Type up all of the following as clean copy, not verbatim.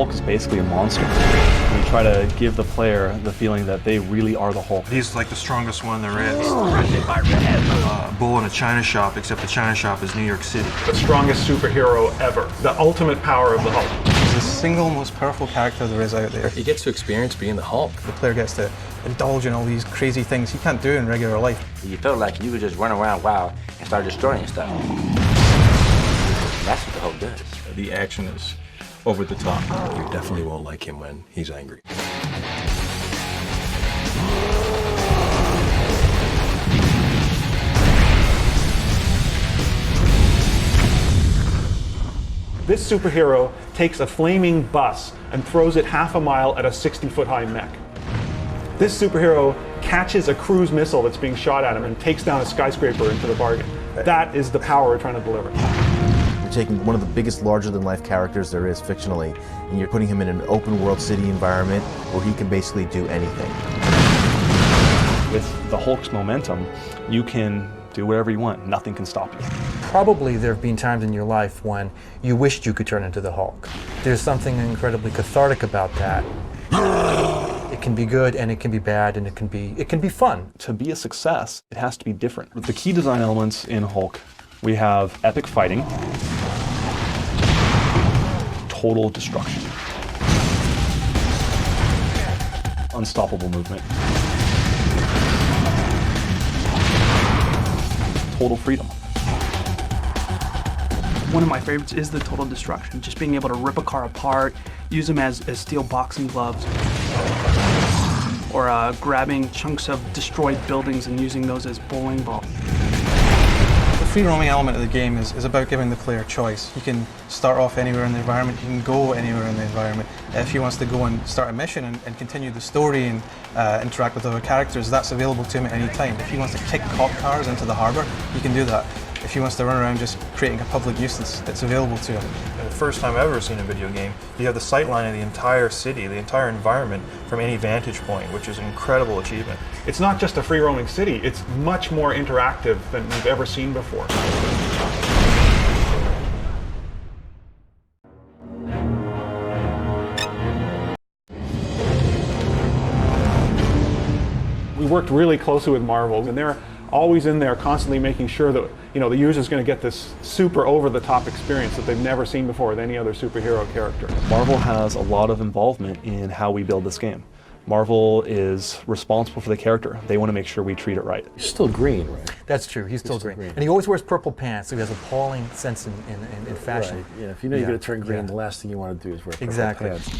Hulk is basically a monster. We try to give the player the feeling that they really are the Hulk. He's like the strongest one there is. Bull in a China shop, except the China shop is New York City. The strongest superhero ever. The ultimate power of the Hulk. He's the single most powerful character there is out there. He gets to experience being the Hulk. The player gets to indulge in all these crazy things he can't do in regular life. You felt like you could just run around wild and start destroying stuff. That's what the Hulk does. The action is over the top. You definitely won't like him when he's angry. This superhero takes a flaming bus and throws it half a mile at a 60-foot-high mech. This superhero catches a cruise missile that's being shot at him and takes down a skyscraper into the bargain. That is the power we're trying to deliver. You're taking one of the biggest larger-than-life characters there is fictionally, and you're putting him in an open-world city environment where he can basically do anything. With the Hulk's momentum, you can do whatever you want. Nothing can stop you. Probably there have been times in your life when you wished you could turn into the Hulk. There's something incredibly cathartic about that. It can be good and it can be bad and it can be fun. To be a success, it has to be different. With the key design elements in Hulk, we have epic fighting, total destruction, unstoppable movement, total freedom. One of my favorites is the total destruction, just being able to rip a car apart, use them as steel boxing gloves, or grabbing chunks of destroyed buildings and using those as bowling balls. The free roaming element of the game is about giving the player choice. He can start off anywhere in the environment, he can go anywhere in the environment. If he wants to go and start a mission and continue the story and interact with other characters, that's available to him at any time. If he wants to kick cop cars into the harbour, he can do that. If he wants to run around just creating a public nuisance, it's available to him. And the first time I've ever seen a video game, you have the sightline of the entire city, the entire environment from any vantage point, which is an incredible achievement. It's not just a free-roaming city, it's much more interactive than we've ever seen before. We worked really closely with Marvel, and they're always in there constantly making sure that the user's going to get this super over-the-top experience that they've never seen before with any other superhero character. Marvel has a lot of involvement in how we build this game. Marvel is responsible for the character. They want to make sure we treat it right. He's still green, right? That's true, he's still green. And he always wears purple pants, so he has an appalling sense in fashion. Right. Yeah, if you know you're going to turn green, the last thing you want to do is wear purple pants.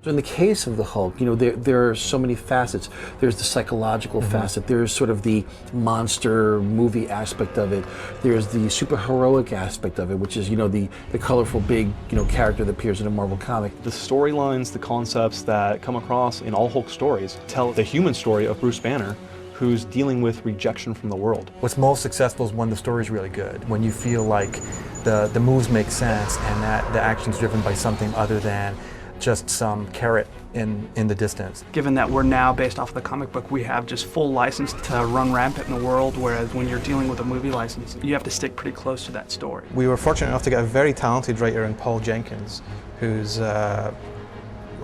So in the case of the Hulk, there are so many facets. There's the psychological facet. There's sort of the monster movie aspect of it. There's the superheroic aspect of it, which is, the colorful big, character that appears in a Marvel comic. The storylines, the concepts that come across in all Hulk stories tell the human story of Bruce Banner, who's dealing with rejection from the world. What's most successful is when the story's really good, when you feel like the moves make sense and that the action's driven by something other than just some carrot in the distance. Given that we're now based off of the comic book, we have just full license to run rampant in the world, whereas when you're dealing with a movie license, you have to stick pretty close to that story. We were fortunate enough to get a very talented writer in Paul Jenkins, who's an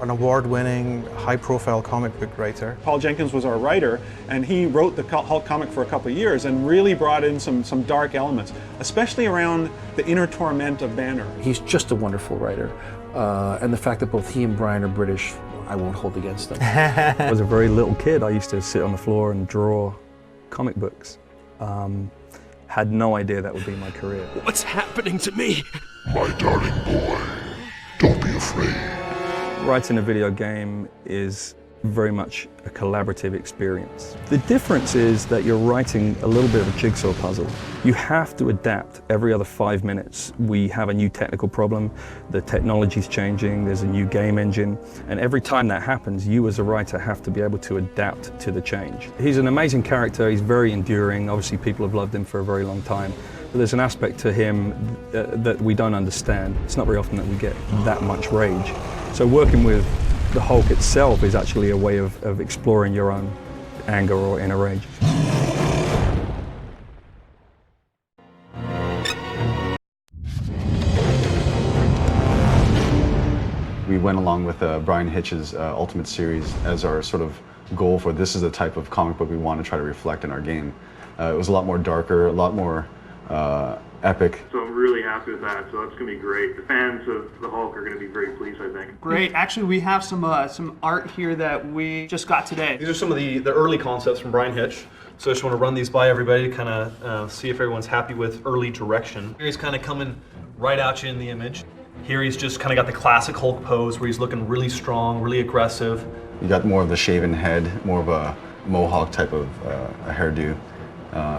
award-winning, high-profile comic book writer. Paul Jenkins was our writer, and he wrote the Hulk comic for a couple of years and really brought in some dark elements, especially around the inner torment of Banner. He's just a wonderful writer. And the fact that both he and Brian are British, I won't hold against them. As a very little kid, I used to sit on the floor and draw comic books. Had no idea that would be my career. What's happening to me? My darling boy, don't be afraid. Writing a video game is very much a collaborative experience. The difference is that you're writing a little bit of a jigsaw puzzle. You have to adapt every other 5 minutes. We have a new technical problem, the technology's changing, there's a new game engine, and every time that happens, you as a writer have to be able to adapt to the change. He's an amazing character, he's very enduring, obviously people have loved him for a very long time, but there's an aspect to him that we don't understand. It's not very often that we get that much rage. So working with the Hulk itself is actually a way of exploring your own anger or inner rage. went along with Brian Hitch's Ultimate Series as our sort of goal for this is the type of comic book we want to try to reflect in our game. It was a lot more darker, a lot more epic. So I'm really happy with that, so that's going to be great. The fans of the Hulk are going to be very pleased, I think. Great. Actually, we have some art here that we just got today. These are some of the early concepts from Brian Hitch. So I just want to run these by everybody to kind of see if everyone's happy with early direction. Here he's kind of coming right at you in the image. Here he's just kind of got the classic Hulk pose where he's looking really strong, really aggressive. You got more of the shaven head, more of a mohawk type of a hairdo.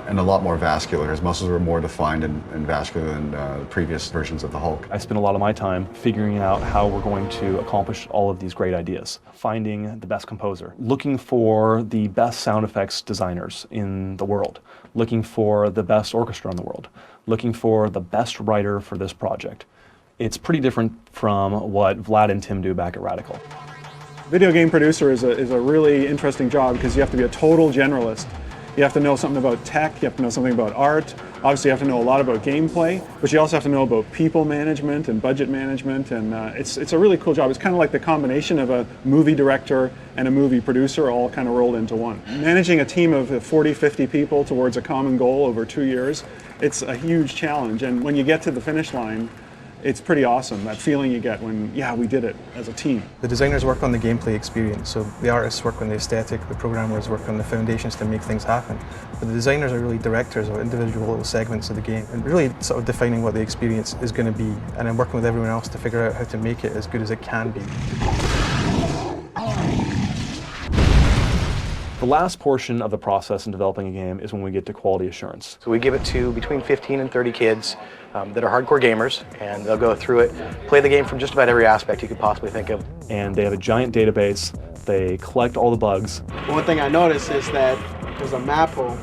And a lot more vascular. His muscles were more defined and vascular than the previous versions of the Hulk. I spent a lot of my time figuring out how we're going to accomplish all of these great ideas. Finding the best composer, looking for the best sound effects designers in the world, looking for the best orchestra in the world, looking for the best writer for this project. It's pretty different from what Vlad and Tim do back at Radical. Video game producer is a really interesting job because you have to be a total generalist. You have to know something about tech, you have to know something about art, obviously you have to know a lot about gameplay, but you also have to know about people management and budget management, and it's a really cool job. It's kind of like the combination of a movie director and a movie producer all kind of rolled into one. Managing a team of 40, 50 people towards a common goal over 2 years, it's a huge challenge, and when you get to the finish line, it's pretty awesome, that feeling you get when, yeah, we did it as a team. The designers work on the gameplay experience, so the artists work on the aesthetic, the programmers work on the foundations to make things happen. But the designers are really directors of individual little segments of the game, and really sort of defining what the experience is going to be, and then working with everyone else to figure out how to make it as good as it can be. The last portion of the process in developing a game is when we get to quality assurance. So we give it to between 15 and 30 kids that are hardcore gamers, and they'll go through it, play the game from just about every aspect you could possibly think of. And they have a giant database, they collect all the bugs. One thing I noticed is that there's a map hole,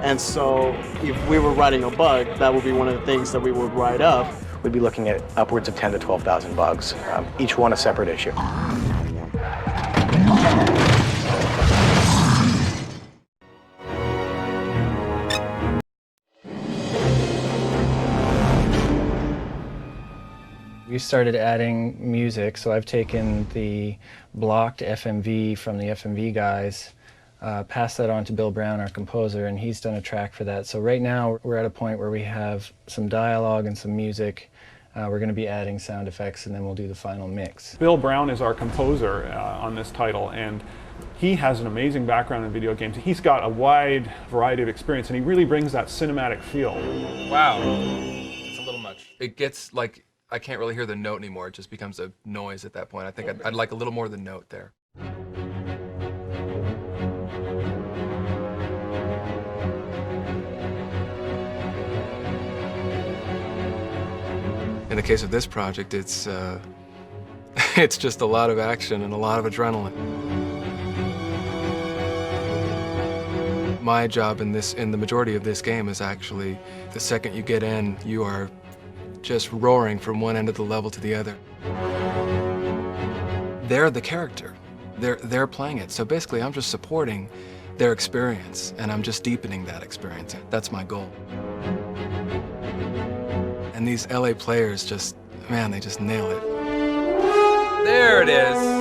and so if we were writing a bug, that would be one of the things that we would write up. We'd be looking at upwards of 10 to 12,000 bugs, each one a separate issue. We started adding music, so I've taken the blocked FMV from the FMV guys, passed that on to Bill Brown, our composer, and he's done a track for that. So right now we're at a point where we have some dialogue and some music. We're going to be adding sound effects, and then we'll do the final mix. Bill Brown is our composer on this title, and he has an amazing background in video games. He's got a wide variety of experience, and he really brings that cinematic feel. Wow, it's a little much. It gets like, I can't really hear the note anymore. It just becomes a noise at that point. I think I'd like a little more of the note there. In the case of this project, it's just a lot of action and a lot of adrenaline. My job in the majority of this game is actually, the second you get in, you are just roaring from one end of the level to the other. They're the character. They're playing it. So basically, I'm just supporting their experience, and I'm just deepening that experience. That's my goal. And these LA players just, man, they just nail it. There it is.